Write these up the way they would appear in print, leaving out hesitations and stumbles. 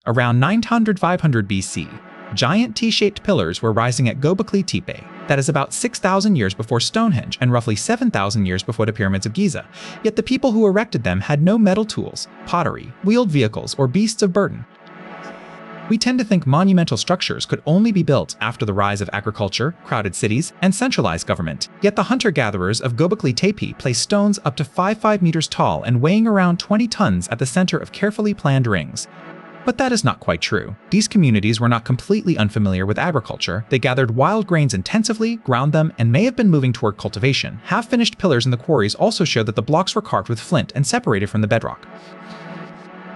Around 900–500 BC, giant T-shaped pillars were rising at Göbekli Tepe, that is about 6,000 years before Stonehenge and roughly 7,000 years before the pyramids of Giza. Yet the people who erected them had no metal tools, pottery, wheeled vehicles, or beasts of burden. We tend to think monumental structures could only be built after the rise of agriculture, crowded cities, and centralized government. Yet the hunter-gatherers of Göbekli Tepe placed stones up to 5 meters tall and weighing around 20 tons at the center of carefully planned rings. But that is not quite true. These communities were not completely unfamiliar with agriculture. They gathered wild grains intensively, ground them, and may have been moving toward cultivation. Half-finished pillars in the quarries also show that the blocks were carved with flint and separated from the bedrock.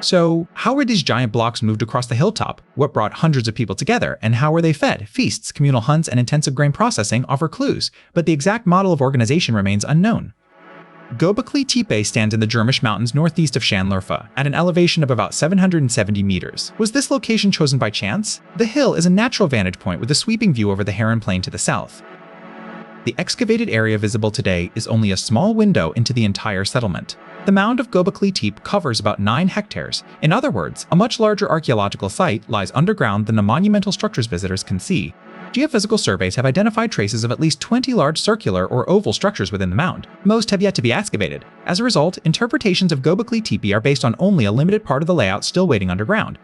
So, how were these giant blocks moved across the hilltop? What brought hundreds of people together, and how were they fed? Feasts, communal hunts, and intensive grain processing offer clues, but the exact model of organization remains unknown. Göbekli Tepe stands in the Jurmish Mountains northeast of Şanlıurfa, at an elevation of about 770 meters. Was this location chosen by chance? The hill is a natural vantage point with a sweeping view over the Harran Plain to the south. The excavated area visible today is only a small window into the entire settlement. The mound of Göbekli Tepe covers about 9 hectares. In other words, a much larger archaeological site lies underground than the monumental structures visitors can see. Geophysical surveys have identified traces of at least 20 large circular or oval structures within the mound. Most have yet to be excavated. As a result, interpretations of Göbekli Tepe are based on only a limited part of the layout still waiting underground.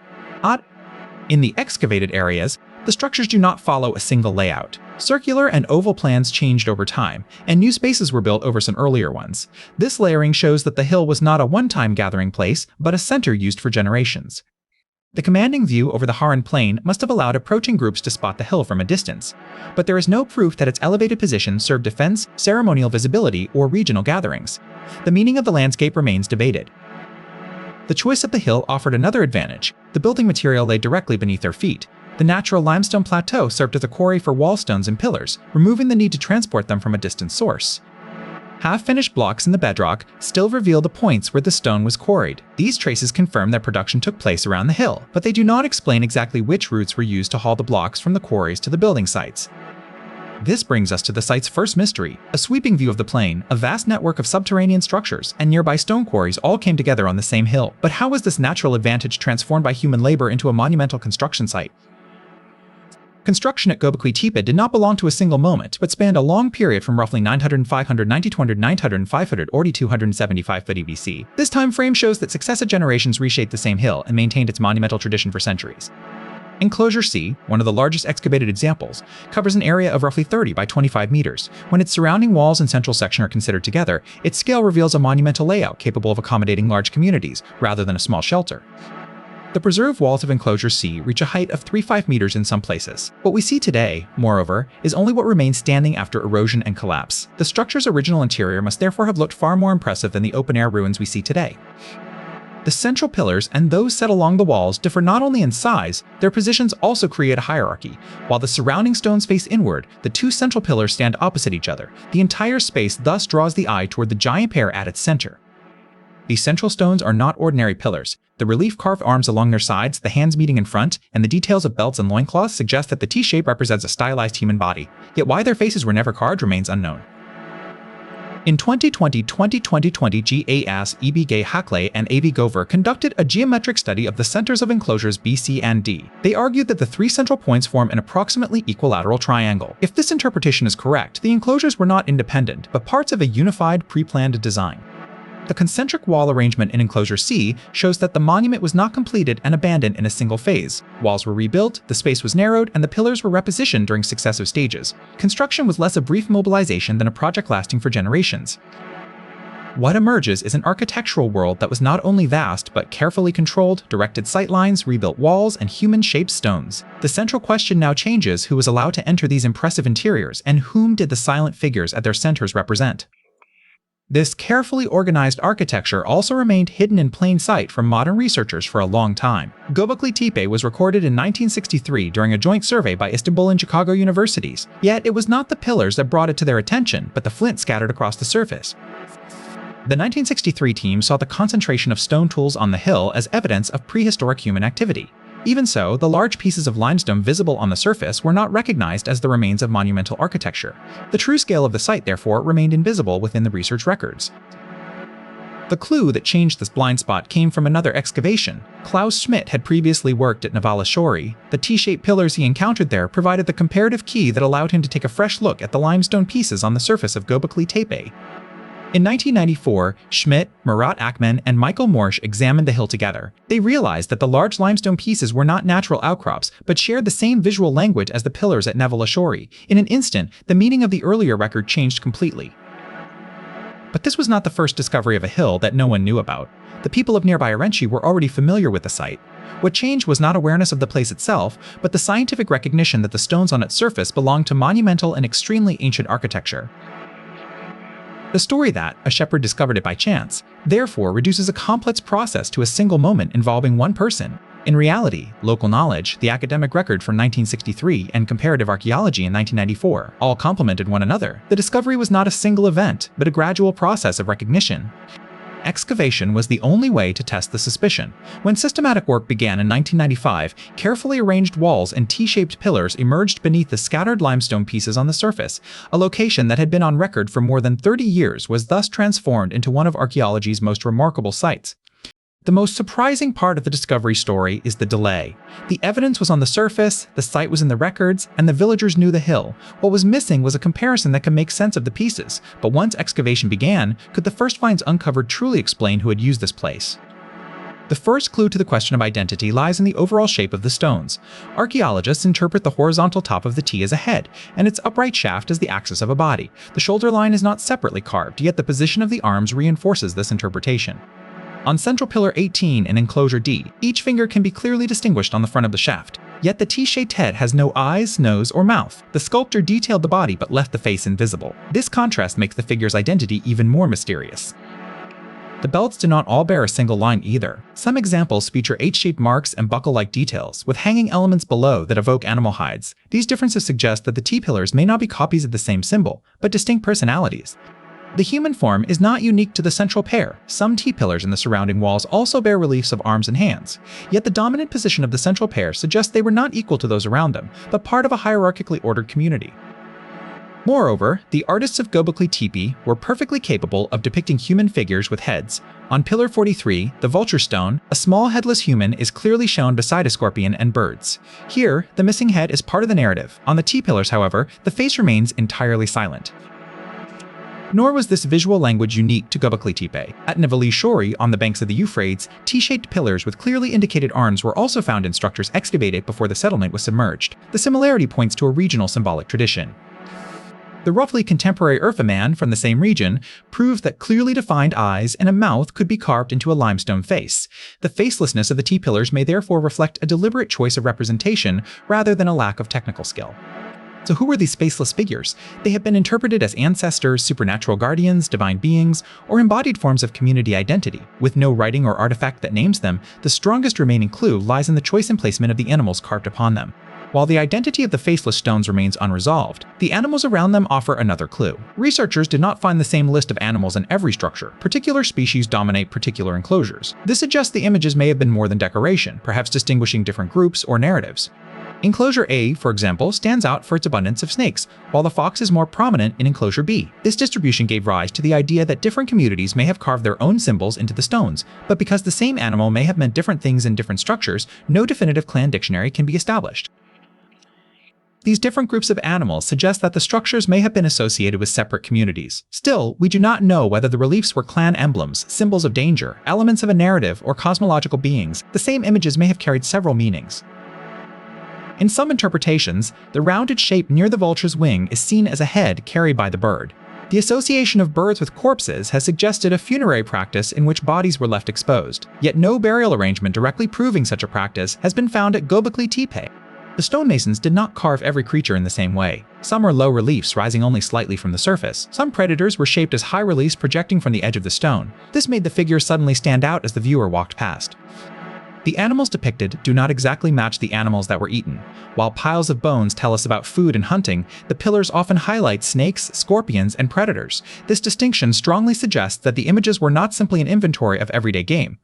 In the excavated areas, the structures do not follow a single layout. Circular and oval plans changed over time, and new spaces were built over some earlier ones. This layering shows that the hill was not a one-time gathering place, but a center used for generations. The commanding view over the Harran Plain must have allowed approaching groups to spot the hill from a distance, but there is no proof that its elevated position served defense, ceremonial visibility, or regional gatherings. The meaning of the landscape remains debated. The choice of the hill offered another advantage. The building material lay directly beneath their feet. The natural limestone plateau served as a quarry for wall stones and pillars, removing the need to transport them from a distant source. Half-finished blocks in the bedrock still reveal the points where the stone was quarried. These traces confirm that production took place around the hill, but they do not explain exactly which routes were used to haul the blocks from the quarries to the building sites. This brings us to the site's first mystery. A sweeping view of the plain, a vast network of subterranean structures, and nearby stone quarries all came together on the same hill. But how was this natural advantage transformed by human labor into a monumental construction site? Construction at Göbekli Tepe did not belong to a single moment, but spanned a long period from roughly 900 500 900 900 500 or 275 BC. This time frame shows that successive generations reshaped the same hill and maintained its monumental tradition for centuries. Enclosure C, one of the largest excavated examples, covers an area of roughly 30 by 25 meters. When its surrounding walls and central section are considered together, its scale reveals a monumental layout capable of accommodating large communities, rather than a small shelter. The preserved walls of Enclosure C reach a height of 3–5 meters in some places. What we see today, moreover, is only what remains standing after erosion and collapse. The structure's original interior must therefore have looked far more impressive than the open-air ruins we see today. The central pillars and those set along the walls differ not only in size, their positions also create a hierarchy. While the surrounding stones face inward, the two central pillars stand opposite each other. The entire space thus draws the eye toward the giant pair at its center. These central stones are not ordinary pillars. The relief-carved arms along their sides, the hands meeting in front, and the details of belts and loincloths suggest that the T-shape represents a stylized human body. Yet why their faces were never carved remains unknown. In 2020, GAS, EBG Hakle, and AV Gover conducted a geometric study of the centers of enclosures B, C, and D. They argued that the three central points form an approximately equilateral triangle. If this interpretation is correct, the enclosures were not independent, but parts of a unified, pre-planned design. The concentric wall arrangement in Enclosure C shows that the monument was not completed and abandoned in a single phase. Walls were rebuilt, the space was narrowed, and the pillars were repositioned during successive stages. Construction was less a brief mobilization than a project lasting for generations. What emerges is an architectural world that was not only vast, but carefully controlled, directed sightlines, rebuilt walls, and human-shaped stones. The central question now changes: who was allowed to enter these impressive interiors, and whom did the silent figures at their centers represent? This carefully organized architecture also remained hidden in plain sight from modern researchers for a long time. Göbekli Tepe was recorded in 1963 during a joint survey by Istanbul and Chicago universities. Yet it was not the pillars that brought it to their attention, but the flint scattered across the surface. The 1963 team saw the concentration of stone tools on the hill as evidence of prehistoric human activity. Even so, the large pieces of limestone visible on the surface were not recognized as the remains of monumental architecture. The true scale of the site, therefore, remained invisible within the research records. The clue that changed this blind spot came from another excavation. Klaus Schmidt had previously worked at Immanuelle. The T-shaped pillars he encountered there provided the comparative key that allowed him to take a fresh look at the limestone pieces on the surface of Göbekli Tepe. In 1994, Schmidt, Murat Akman, and Michael Morsch examined the hill together. They realized that the large limestone pieces were not natural outcrops, but shared the same visual language as the pillars at Immanuelle. In an instant, the meaning of the earlier record changed completely. But this was not the first discovery of a hill that no one knew about. The people of nearby Arenchi were already familiar with the site. What changed was not awareness of the place itself, but the scientific recognition that the stones on its surface belonged to monumental and extremely ancient architecture. The story that a shepherd discovered it by chance, therefore reduces a complex process to a single moment involving one person. In reality, local knowledge, the academic record from 1963, and comparative archaeology in 1994 all complemented one another. The discovery was not a single event, but a gradual process of recognition. Excavation was the only way to test the suspicion. When systematic work began in 1995, carefully arranged walls and T-shaped pillars emerged beneath the scattered limestone pieces on the surface. A location that had been on record for more than 30 years was thus transformed into one of archaeology's most remarkable sites. The most surprising part of the discovery story is the delay. The evidence was on the surface, the site was in the records, and the villagers knew the hill. What was missing was a comparison that could make sense of the pieces. But once excavation began, could the first finds uncovered truly explain who had used this place? The first clue to the question of identity lies in the overall shape of the stones. Archaeologists interpret the horizontal top of the T as a head, and its upright shaft as the axis of a body. The shoulder line is not separately carved, yet the position of the arms reinforces this interpretation. On central pillar 18 in enclosure D, each finger can be clearly distinguished on the front of the shaft. Yet the T-shaped head has no eyes, nose, or mouth. The sculptor detailed the body but left the face invisible. This contrast makes the figure's identity even more mysterious. The belts do not all bear a single line either. Some examples feature H-shaped marks and buckle-like details, with hanging elements below that evoke animal hides. These differences suggest that the T-pillars may not be copies of the same symbol, but distinct personalities. The human form is not unique to the central pair. Some T-pillars in the surrounding walls also bear reliefs of arms and hands. Yet the dominant position of the central pair suggests they were not equal to those around them, but part of a hierarchically ordered community. Moreover, the artists of Göbekli Tepe were perfectly capable of depicting human figures with heads. On pillar 43, the vulture stone, a small headless human is clearly shown beside a scorpion and birds. Here, the missing head is part of the narrative. On the T-pillars, however, the face remains entirely silent. Nor was this visual language unique to Göbekli Tepe. At Immanuelle, on the banks of the Euphrates, T-shaped pillars with clearly indicated arms were also found in structures excavated before the settlement was submerged. The similarity points to a regional symbolic tradition. The roughly contemporary Urfa man from the same region proved that clearly defined eyes and a mouth could be carved into a limestone face. The facelessness of the T-pillars may therefore reflect a deliberate choice of representation rather than a lack of technical skill. So who were these faceless figures? They have been interpreted as ancestors, supernatural guardians, divine beings, or embodied forms of community identity. With no writing or artifact that names them, the strongest remaining clue lies in the choice and placement of the animals carved upon them. While the identity of the faceless stones remains unresolved, the animals around them offer another clue. Researchers did not find the same list of animals in every structure. Particular species dominate particular enclosures. This suggests the images may have been more than decoration, perhaps distinguishing different groups or narratives. Enclosure A, for example, stands out for its abundance of snakes, while the fox is more prominent in Enclosure B. This distribution gave rise to the idea that different communities may have carved their own symbols into the stones, but because the same animal may have meant different things in different structures, no definitive clan dictionary can be established. These different groups of animals suggest that the structures may have been associated with separate communities. Still, we do not know whether the reliefs were clan emblems, symbols of danger, elements of a narrative, or cosmological beings. The same images may have carried several meanings. In some interpretations, the rounded shape near the vulture's wing is seen as a head carried by the bird. The association of birds with corpses has suggested a funerary practice in which bodies were left exposed, yet no burial arrangement directly proving such a practice has been found at Göbekli Tepe. The stonemasons did not carve every creature in the same way. Some are low reliefs rising only slightly from the surface. Some predators were shaped as high reliefs projecting from the edge of the stone. This made the figure suddenly stand out as the viewer walked past. The animals depicted do not exactly match the animals that were eaten. While piles of bones tell us about food and hunting, the pillars often highlight snakes, scorpions, and predators. This distinction strongly suggests that the images were not simply an inventory of everyday game.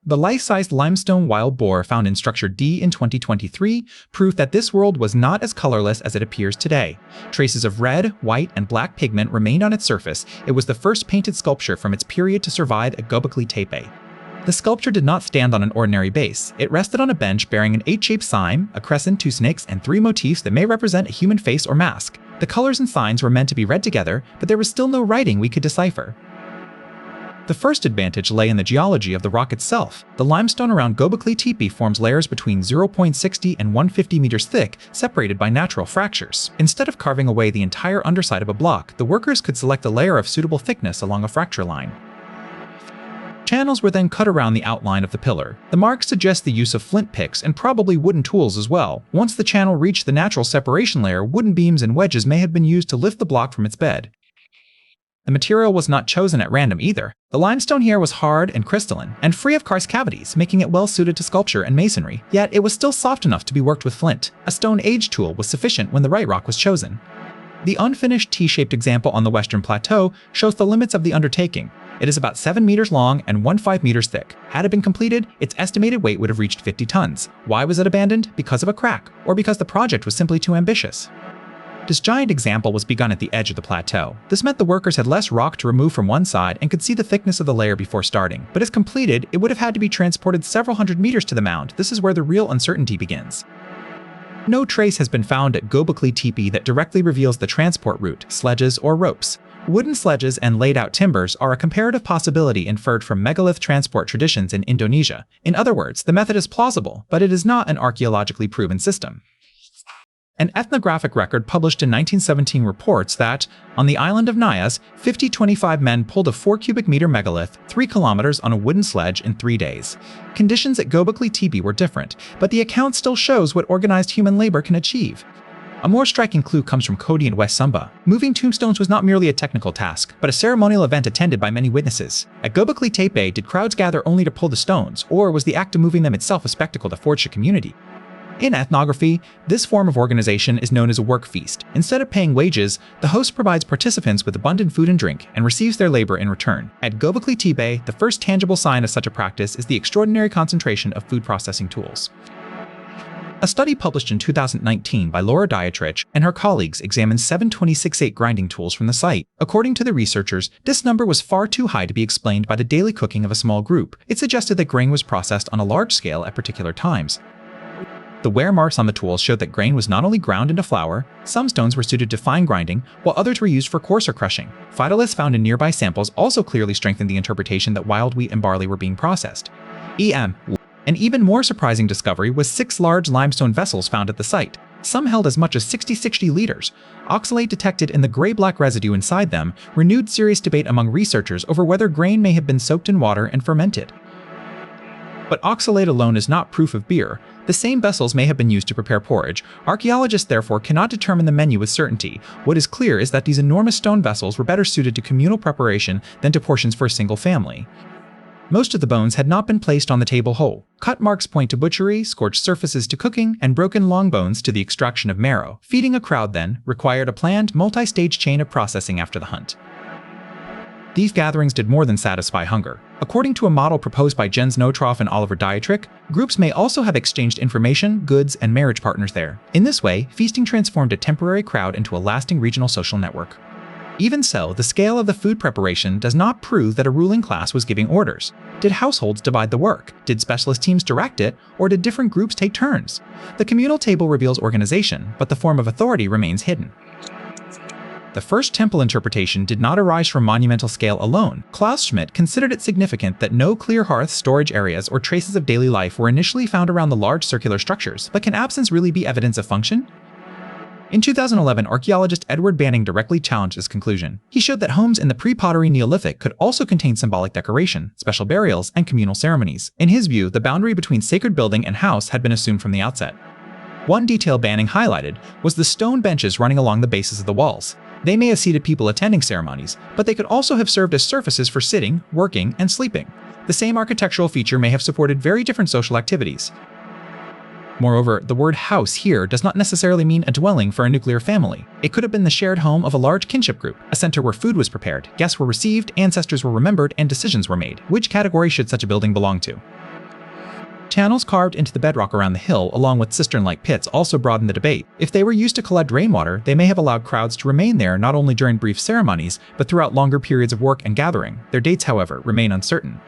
The life-sized limestone wild boar found in structure D in 2023 proved that this world was not as colorless as it appears today. Traces of red, white, and black pigment remained on its surface. It was the first painted sculpture from its period to survive at Göbekli Tepe. The sculpture did not stand on an ordinary base. It rested on a bench bearing an 8-shaped sign, a crescent, 2 snakes, and 3 motifs that may represent a human face or mask. The colors and signs were meant to be read together, but there was still no writing we could decipher. The first advantage lay in the geology of the rock itself. The limestone around Göbekli Tepe forms layers between 0.60 and 150 meters thick, separated by natural fractures. Instead of carving away the entire underside of a block, the workers could select a layer of suitable thickness along a fracture line. Channels were then cut around the outline of the pillar. The marks suggest the use of flint picks and probably wooden tools as well. Once the channel reached the natural separation layer, wooden beams and wedges may have been used to lift the block from its bed. The material was not chosen at random either. The limestone here was hard and crystalline, and free of karst cavities, making it well suited to sculpture and masonry, yet it was still soft enough to be worked with flint. A stone age tool was sufficient when the right rock was chosen. The unfinished T-shaped example on the western plateau shows the limits of the undertaking. It is about 7 meters long and 1.5 meters thick. Had it been completed, its estimated weight would have reached 50 tons. Why was it abandoned? Because of a crack, or because the project was simply too ambitious? This giant example was begun at the edge of the plateau. This meant the workers had less rock to remove from one side and could see the thickness of the layer before starting. But as completed, it would have had to be transported several hundred meters to the mound. This is where the real uncertainty begins. No trace has been found at Göbekli Tepe that directly reveals the transport route, sledges or ropes. Wooden sledges and laid-out timbers are a comparative possibility inferred from megalith transport traditions in Indonesia. In other words, the method is plausible, but it is not an archaeologically proven system. An ethnographic record published in 1917 reports that, on the island of Nias, 25 men pulled a 4 cubic meter megalith 3 kilometers on a wooden sledge in 3 days. Conditions at Göbekli Tepe were different, but the account still shows what organized human labor can achieve. A more striking clue comes from Cody in West Sumba. Moving tombstones was not merely a technical task, but a ceremonial event attended by many witnesses. At Göbekli Tepe, did crowds gather only to pull the stones, or was the act of moving them itself a spectacle that forged a community? In ethnography, this form of organization is known as a work feast. Instead of paying wages, the host provides participants with abundant food and drink and receives their labor in return. At Göbekli Tepe, the first tangible sign of such a practice is the extraordinary concentration of food processing tools. A study published in 2019 by Laura Dietrich and her colleagues examined 726-8 grinding tools from the site. According to the researchers, this number was far too high to be explained by the daily cooking of a small group. It suggested that grain was processed on a large scale at particular times. The wear marks on the tools showed that grain was not only ground into flour, some stones were suited to fine grinding, while others were used for coarser crushing. Phytoliths found in nearby samples also clearly strengthened the interpretation that wild wheat and barley were being processed. An even more surprising discovery was 6 large limestone vessels found at the site. Some held as much as 60 liters. Oxalate detected in the gray-black residue inside them renewed serious debate among researchers over whether grain may have been soaked in water and fermented. But oxalate alone is not proof of beer. The same vessels may have been used to prepare porridge. Archaeologists therefore cannot determine the menu with certainty. What is clear is that these enormous stone vessels were better suited to communal preparation than to portions for a single family. Most of the bones had not been placed on the table whole. Cut marks point to butchery, scorched surfaces to cooking, and broken long bones to the extraction of marrow. Feeding a crowd, then, required a planned, multi-stage chain of processing after the hunt. These gatherings did more than satisfy hunger. According to a model proposed by Jens Notroff and Oliver Dietrich, groups may also have exchanged information, goods, and marriage partners there. In this way, feasting transformed a temporary crowd into a lasting regional social network. Even so, the scale of the food preparation does not prove that a ruling class was giving orders. Did households divide the work? Did specialist teams direct it? Or did different groups take turns? The communal table reveals organization, but the form of authority remains hidden. The first temple interpretation did not arise from monumental scale alone. Klaus Schmidt considered it significant that no clear hearths, storage areas, or traces of daily life were initially found around the large circular structures. But can absence really be evidence of function? In 2011, archaeologist Edward Banning directly challenged this conclusion. He showed that homes in the pre-pottery Neolithic could also contain symbolic decoration, special burials, and communal ceremonies. In his view, the boundary between sacred building and house had been assumed from the outset. One detail Banning highlighted was the stone benches running along the bases of the walls. They may have seated people attending ceremonies, but they could also have served as surfaces for sitting, working, and sleeping. The same architectural feature may have supported very different social activities. Moreover, the word house here does not necessarily mean a dwelling for a nuclear family. It could have been the shared home of a large kinship group, a center where food was prepared, guests were received, ancestors were remembered, and decisions were made. Which category should such a building belong to? Channels carved into the bedrock around the hill, along with cistern-like pits, also broaden the debate. If they were used to collect rainwater, they may have allowed crowds to remain there not only during brief ceremonies, but throughout longer periods of work and gathering. Their dates, however, remain uncertain.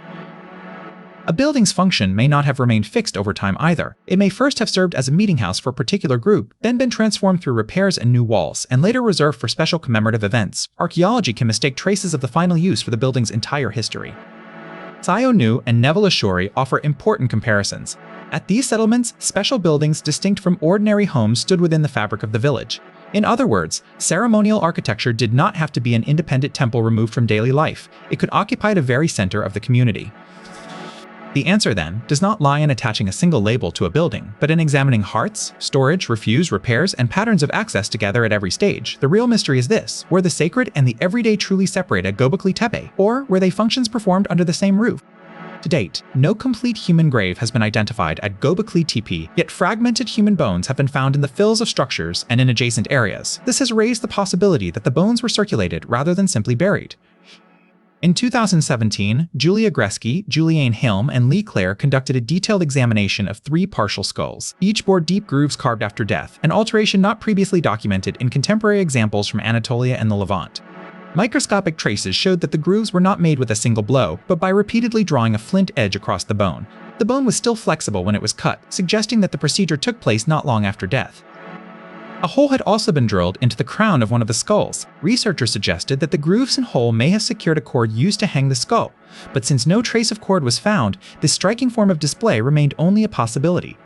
A building's function may not have remained fixed over time either. It may first have served as a meeting house for a particular group, then been transformed through repairs and new walls, and later reserved for special commemorative events. Archaeology can mistake traces of the final use for the building's entire history. Sionu and Nevalashuri offer important comparisons. At these settlements, special buildings distinct from ordinary homes stood within the fabric of the village. In other words, ceremonial architecture did not have to be an independent temple removed from daily life. It could occupy the very center of the community. The answer, then, does not lie in attaching a single label to a building, but in examining hearts, storage, refuse, repairs, and patterns of access together at every stage. The real mystery is this: were the sacred and the everyday truly separate at Göbekli Tepe, or were they functions performed under the same roof? To date, no complete human grave has been identified at Göbekli Tepe, yet fragmented human bones have been found in the fills of structures and in adjacent areas. This has raised the possibility that the bones were circulated rather than simply buried. In 2017, Julia Gresky, Juliane Hilm, and Lee Clare conducted a detailed examination of 3 partial skulls. Each bore deep grooves carved after death, an alteration not previously documented in contemporary examples from Anatolia and the Levant. Microscopic traces showed that the grooves were not made with a single blow, but by repeatedly drawing a flint edge across the bone. The bone was still flexible when it was cut, suggesting that the procedure took place not long after death. A hole had also been drilled into the crown of one of the skulls. Researchers suggested that the grooves and hole may have secured a cord used to hang the skull, but since no trace of cord was found, this striking form of display remained only a possibility.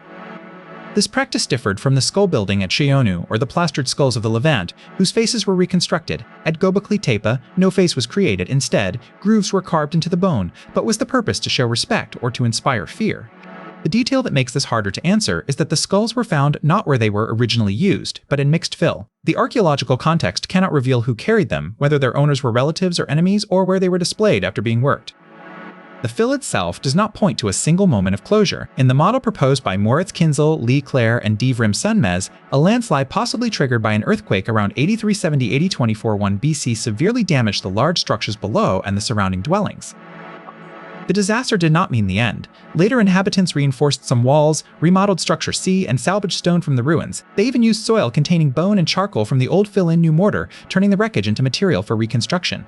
This practice differed from the skull building at Sionu or the plastered skulls of the Levant, whose faces were reconstructed. At Göbekli Tepe, no face was created. Instead, grooves were carved into the bone, but was the purpose to show respect or to inspire fear? The detail that makes this harder to answer is that the skulls were found not where they were originally used, but in mixed fill. The archaeological context cannot reveal who carried them, whether their owners were relatives or enemies, or where they were displayed after being worked. The fill itself does not point to a single moment of closure. In the model proposed by Moritz Kinzel, Lee Clare, and Divrim Sunmez, a landslide possibly triggered by an earthquake around 8370–8241 BC severely damaged the large structures below and the surrounding dwellings. The disaster did not mean the end. Later, inhabitants reinforced some walls, remodeled Structure C, and salvaged stone from the ruins. They even used soil containing bone and charcoal from the old fill-in new mortar, turning the wreckage into material for reconstruction.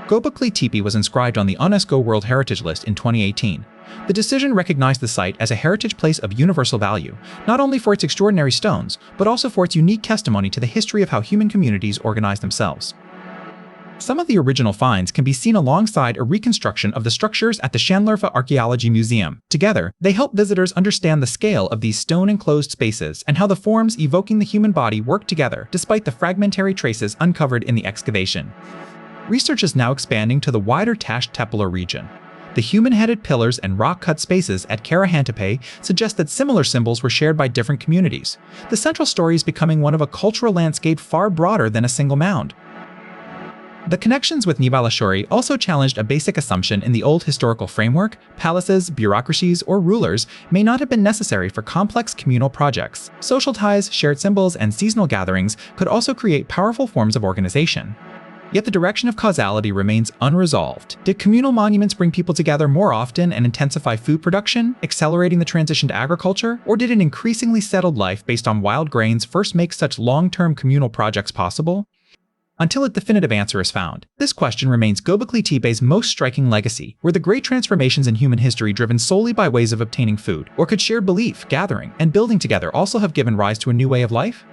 Göbekli Tepe was inscribed on the UNESCO World Heritage List in 2018. The decision recognized the site as a heritage place of universal value, not only for its extraordinary stones, but also for its unique testimony to the history of how human communities organize themselves. Some of the original finds can be seen alongside a reconstruction of the structures at the Şanlıurfa Archaeology Museum. Together, they help visitors understand the scale of these stone-enclosed spaces and how the forms evoking the human body work together despite the fragmentary traces uncovered in the excavation. Research is now expanding to the wider Taş Tepeler region. The human-headed pillars and rock-cut spaces at Karahantepe suggest that similar symbols were shared by different communities. The central story is becoming one of a cultural landscape far broader than a single mound. The connections with Nevalashuri also challenged a basic assumption in the old historical framework: palaces, bureaucracies, or rulers may not have been necessary for complex communal projects. Social ties, shared symbols, and seasonal gatherings could also create powerful forms of organization. Yet the direction of causality remains unresolved. Did communal monuments bring people together more often and intensify food production, accelerating the transition to agriculture? Or did an increasingly settled life based on wild grains first make such long-term communal projects possible? Until a definitive answer is found, this question remains Göbekli Tepe's most striking legacy. Were the great transformations in human history driven solely by ways of obtaining food? Or could shared belief, gathering, and building together also have given rise to a new way of life?